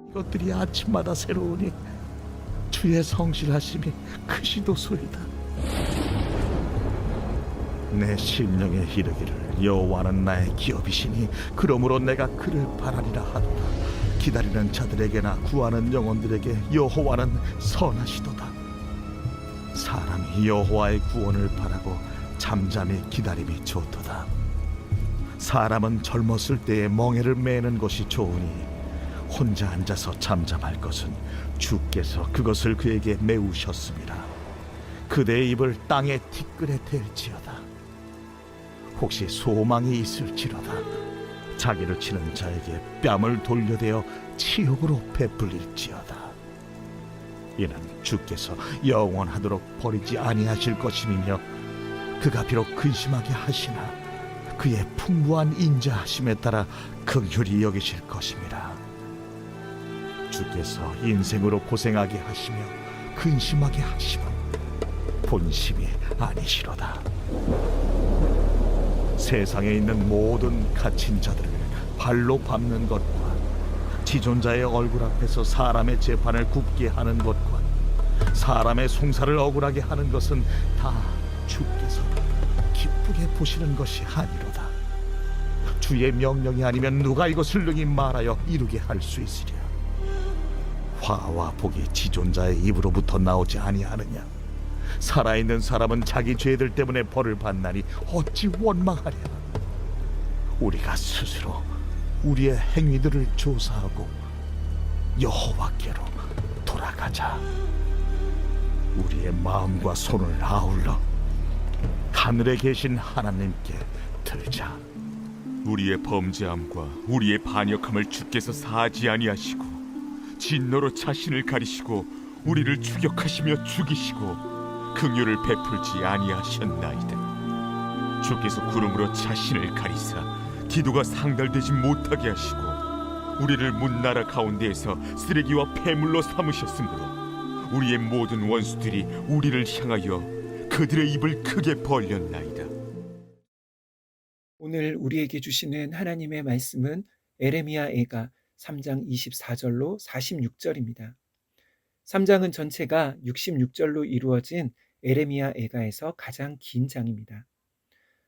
이것들이 아침마다 새로우니 주의 성실하심이 크시도소이다. 내 심령에 이르기를 여호와는 나의 기업이시니 그러므로 내가 그를 바라리라 하도다. 기다리는 자들에게나 구하는 영혼들에게 여호와는 선하시도다. 사람이 여호와의 구원을 바라고 잠잠히 기다림이 좋도다. 사람은 젊었을 때에 멍에를 매는 것이 좋으니 혼자 앉아서 잠잠할 것은 주께서 그것을 그에게 메우셨습니다. 그대의 입을 땅에 티끌에 댈지어다. 혹시 소망이 있을지로다. 자기를 치는 자에게 뺨을 돌려대어 치욕으로 베풀릴지어다. 이는 주께서 영원하도록 버리지 아니하실 것임이며 그가 비록 근심하게 하시나 그의 풍부한 인자하심에 따라 긍휼히 여기실 것임이라. 주께서 인생으로 고생하게 하시며 근심하게 하심은 본심이 아니시로다. 세상에 있는 모든 갇힌 자들을 발로 밟는 것과 지존자의 얼굴 앞에서 사람의 재판을 굽게 하는 것과 사람의 송사를 억울하게 하는 것은 다 주께서 기쁘게 보시는 것이 아니로다. 주의 명령이 아니면 누가 이것을 능히 말하여 이루게 할 수 있으랴. 화와 복이 지존자의 입으로부터 나오지 아니하느냐. 살아있는 사람은 자기 죄들 때문에 벌을 받나니 어찌 원망하랴. 우리가 스스로 우리의 행위들을 조사하고 여호와께로 돌아가자. 우리의 마음과 손을 아울러 하늘에 계신 하나님께 들자. 우리의 범죄함과 우리의 반역함을 주께서 사하지 아니하시고 진노로 자신을 가리시고 우리를 추격하시며 죽이시고 긍휼을 베풀지 아니하셨나이다. 주께서 구름으로 자신을 가리사 기도가 상달되지 못하게 하시고 우리를 문나라 가운데에서 쓰레기와 폐물로 삼으셨으므로 우리의 모든 원수들이 우리를 향하여 그들의 입을 크게 벌렸나이다. 오늘 우리에게 주시는 하나님의 말씀은 에레미야 애가 3장 24절로 46절입니다. 3장은 전체가 66절로 이루어진 에레미야 애가에서 가장 긴 장입니다.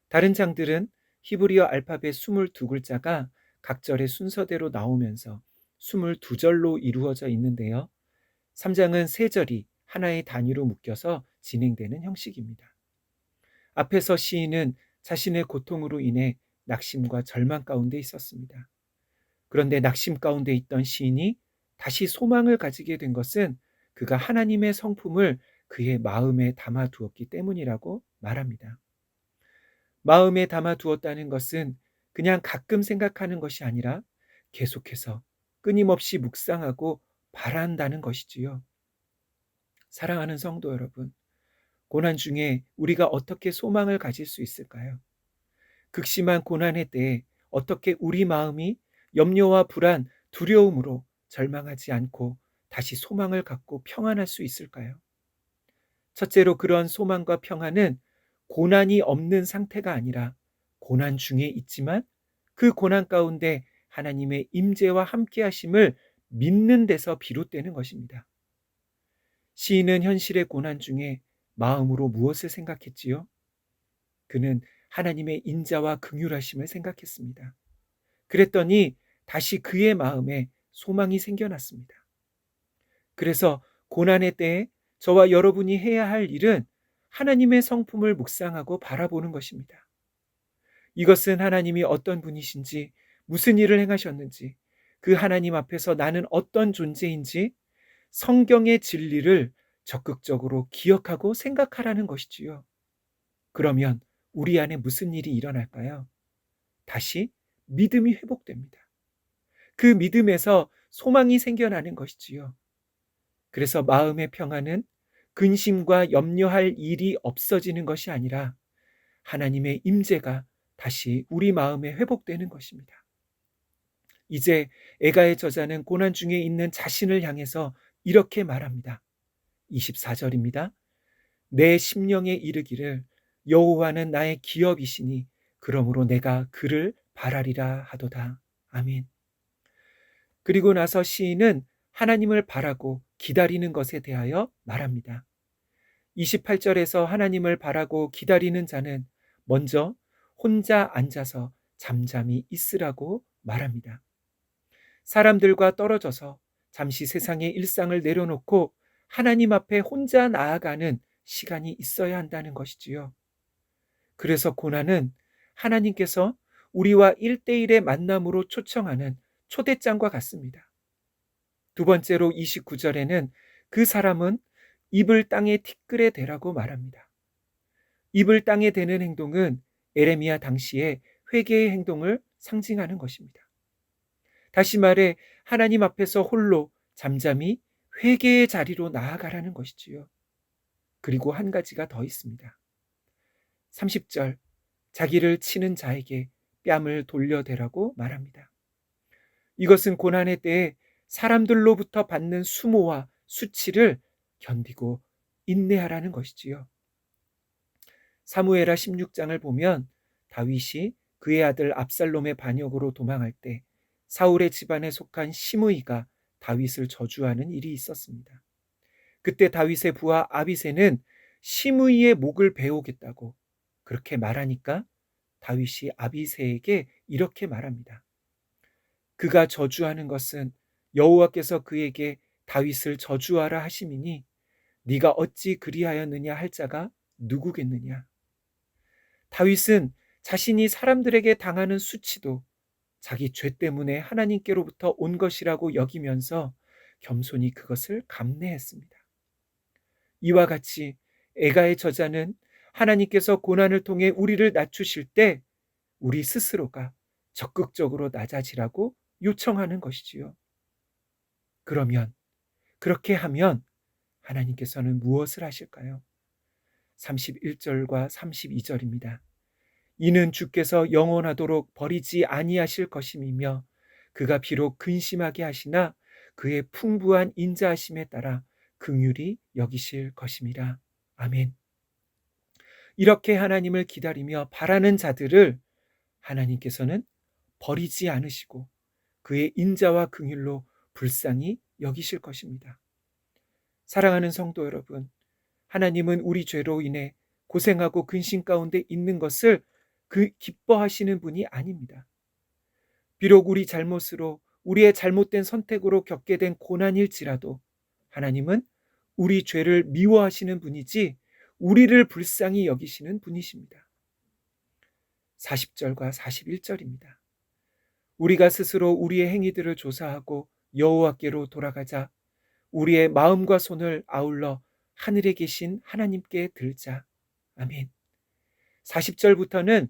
다른 장들은 히브리어 알파벳 22글자가 각 절의 순서대로 나오면서 22절로 이루어져 있는데요. 3장은 3절이 하나의 단위로 묶여서 진행되는 형식입니다. 앞에서 시인은 자신의 고통으로 인해 낙심과 절망 가운데 있었습니다. 그런데 낙심 가운데 있던 시인이 다시 소망을 가지게 된 것은 그가 하나님의 성품을 그의 마음에 담아두었기 때문이라고 말합니다. 마음에 담아두었다는 것은 그냥 가끔 생각하는 것이 아니라 계속해서 끊임없이 묵상하고 바란다는 것이지요. 사랑하는 성도 여러분, 고난 중에 우리가 어떻게 소망을 가질 수 있을까요? 극심한 고난의 때에 어떻게 우리 마음이 염려와 불안, 두려움으로 절망하지 않고 다시 소망을 갖고 평안할 수 있을까요? 첫째로 그런 소망과 평안은 고난이 없는 상태가 아니라 고난 중에 있지만 그 고난 가운데 하나님의 임재와 함께 하심을 믿는 데서 비롯되는 것입니다. 시인은 현실의 고난 중에 마음으로 무엇을 생각했지요? 그는 하나님의 인자와 긍휼하심을 생각했습니다. 그랬더니 다시 그의 마음에 소망이 생겨났습니다. 그래서 고난의 때에 저와 여러분이 해야 할 일은 하나님의 성품을 묵상하고 바라보는 것입니다. 이것은 하나님이 어떤 분이신지, 무슨 일을 행하셨는지, 그 하나님 앞에서 나는 어떤 존재인지 성경의 진리를 적극적으로 기억하고 생각하라는 것이지요. 그러면 우리 안에 무슨 일이 일어날까요? 다시 믿음이 회복됩니다. 그 믿음에서 소망이 생겨나는 것이지요. 그래서 마음의 평안은 근심과 염려할 일이 없어지는 것이 아니라 하나님의 임재가 다시 우리 마음에 회복되는 것입니다. 이제 애가의 저자는 고난 중에 있는 자신을 향해서 이렇게 말합니다. 24절입니다. 내 심령에 이르기를 여호와는 나의 기업이시니 그러므로 내가 그를 바라리라 하도다. 아멘. 그리고 나서 시인은 하나님을 바라고 기다리는 것에 대하여 말합니다. 28절에서 하나님을 바라고 기다리는 자는 먼저 혼자 앉아서 잠잠히 있으라고 말합니다. 사람들과 떨어져서 잠시 세상의 일상을 내려놓고 하나님 앞에 혼자 나아가는 시간이 있어야 한다는 것이지요. 그래서 고난은 하나님께서 우리와 1대1의 만남으로 초청하는 초대장과 같습니다. 두 번째로 29절에는 그 사람은 입을 땅에 티끌에 대라고 말합니다. 입을 땅에 대는 행동은 에레미야 당시의 회개의 행동을 상징하는 것입니다. 다시 말해 하나님 앞에서 홀로 잠잠히 회개의 자리로 나아가라는 것이지요. 그리고 한 가지가 더 있습니다. 30절, 자기를 치는 자에게 뺨을 돌려대라고 말합니다. 이것은 고난의 때에 사람들로부터 받는 수모와 수치를 견디고 인내하라는 것이지요. 사무엘하 16장을 보면 다윗이 그의 아들 압살롬의 반역으로 도망할 때 사울의 집안에 속한 시므이가 다윗을 저주하는 일이 있었습니다. 그때 다윗의 부하 아비새는 시므이의 목을 베오겠다고 그렇게 말하니까 다윗이 아비새에게 이렇게 말합니다. 그가 저주하는 것은 여호와께서 그에게 다윗을 저주하라 하심이니 네가 어찌 그리하였느냐 할 자가 누구겠느냐. 다윗은 자신이 사람들에게 당하는 수치도 자기 죄 때문에 하나님께로부터 온 것이라고 여기면서 겸손히 그것을 감내했습니다. 이와 같이 애가의 저자는 하나님께서 고난을 통해 우리를 낮추실 때 우리 스스로가 적극적으로 낮아지라고 요청하는 것이지요. 그러면 그렇게 하면 하나님께서는 무엇을 하실까요? 31절과 32절입니다. 이는 주께서 영원하도록 버리지 아니하실 것임이며 그가 비록 근심하게 하시나 그의 풍부한 인자하심에 따라 긍휼히 여기실 것임이라. 아멘. 이렇게 하나님을 기다리며 바라는 자들을 하나님께서는 버리지 않으시고 그의 인자와 긍휼로 불쌍히 여기실 것입니다. 사랑하는 성도 여러분, 하나님은 우리 죄로 인해 고생하고 근심 가운데 있는 것을 기뻐하시는 분이 아닙니다. 비록 우리 잘못으로 우리의 잘못된 선택으로 겪게 된 고난일지라도 하나님은 우리 죄를 미워하시는 분이지 우리를 불쌍히 여기시는 분이십니다. 40절과 41절입니다. 우리가 스스로 우리의 행위들을 조사하고 여호와께로 돌아가자. 우리의 마음과 손을 아울러 하늘에 계신 하나님께 들자. 아멘. 40절부터는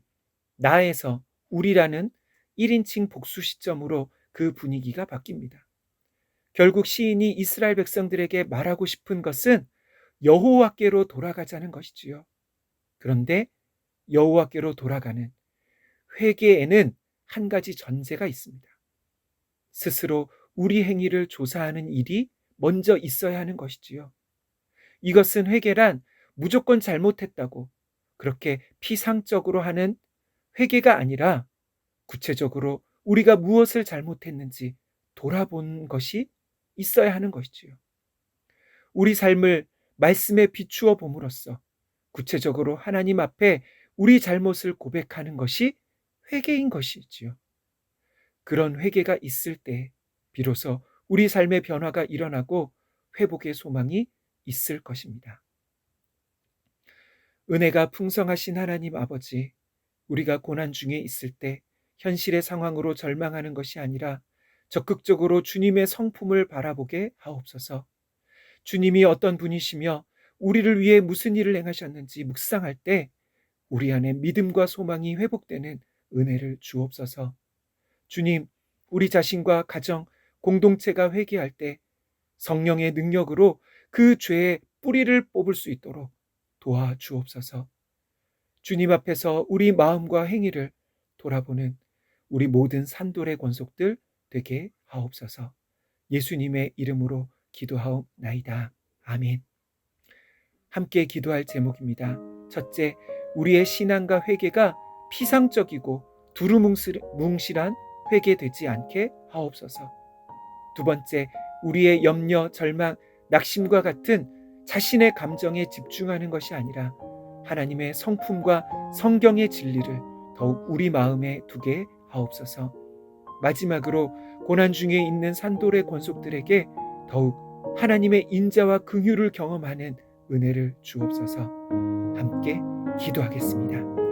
나에서 우리라는 1인칭 복수 시점으로 그 분위기가 바뀝니다. 결국 시인이 이스라엘 백성들에게 말하고 싶은 것은 여호와께로 돌아가자는 것이지요. 그런데 여호와께로 돌아가는 회개에는 한 가지 전제가 있습니다. 스스로 우리 행위를 조사하는 일이 먼저 있어야 하는 것이지요. 이것은 회개란 무조건 잘못했다고 그렇게 피상적으로 하는 회개가 아니라 구체적으로 우리가 무엇을 잘못했는지 돌아본 것이 있어야 하는 것이지요. 우리 삶을 말씀에 비추어 봄으로써 구체적으로 하나님 앞에 우리 잘못을 고백하는 것이 회개인 것이지요. 그런 회개가 있을 때 비로소 우리 삶의 변화가 일어나고 회복의 소망이 있을 것입니다. 은혜가 풍성하신 하나님 아버지, 우리가 고난 중에 있을 때 현실의 상황으로 절망하는 것이 아니라 적극적으로 주님의 성품을 바라보게 하옵소서. 주님이 어떤 분이시며 우리를 위해 무슨 일을 행하셨는지 묵상할 때 우리 안에 믿음과 소망이 회복되는 은혜를 주옵소서. 주님, 우리 자신과 가정, 공동체가 회개할 때 성령의 능력으로 그 죄의 뿌리를 뽑을 수 있도록 도와주옵소서. 주님 앞에서 우리 마음과 행위를 돌아보는 우리 모든 산돌의 권속들 되게 하옵소서. 예수님의 이름으로 기도하옵나이다. 아멘. 함께 기도할 제목입니다. 첫째, 우리의 신앙과 회개가 피상적이고 두루뭉실한 회개되지 않게 하옵소서. 두 번째, 우리의 염려, 절망, 낙심과 같은 자신의 감정에 집중하는 것이 아니라 하나님의 성품과 성경의 진리를 더욱 우리 마음에 두게 하옵소서. 마지막으로 고난 중에 있는 산돌의 권속들에게 더욱 하나님의 인자와 긍휼을 경험하는 은혜를 주옵소서. 함께 기도하겠습니다.